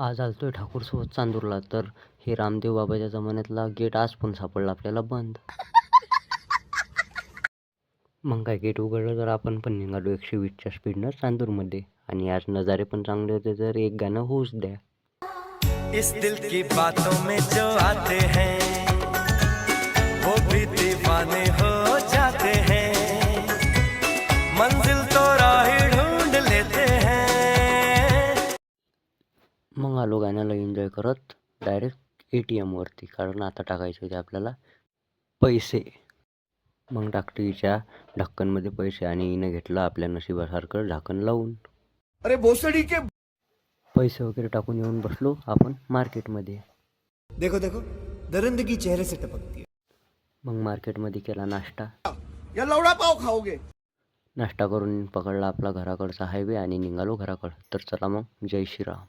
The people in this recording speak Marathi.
आज आलतोय ठाकूरसोबत चांदूरला, तर हे रामदेव बाबाच्या जमान्यातला गेट आज पण सापडला आपल्याला बंद. मग काय गेट उघडलं तर आपण पण निघालो 120च्या स्पीडनं चांदूरमध्ये. आणि आज नजारे पण चांगले होते, तर एक गाणं होऊच द्या. इस दिल की बातों में जो आते हैं वो भी दीवाने हो जाते हैं, मंजिल तो राह ढूंढ लेते हैं. मग आलो गाण्याला एन्जॉय करत डायरेक्ट ATM वरती, कारण आता टाकायचे होते आपल्याला पैसे. मग टाकटीच्या ढक्कनमध्ये पैसे, आणि हिनं घेतलं आपल्या नशिबासारखं झाकण लावून. अरे भोसड़ी के पैसे वगैरे टाकून येऊन बसलो आपण मार्केटमध्ये. देखो देखो दरिंदगी चेहरे से टपकती है. मग मार्केटमध्ये केला नाश्ता. या लवड़ा पाव खाओगे? नाश्ता करून पकडला आपला घराकडचा हायवे आणि निघालो घराकडं. तर चला मग, जय श्रीराम.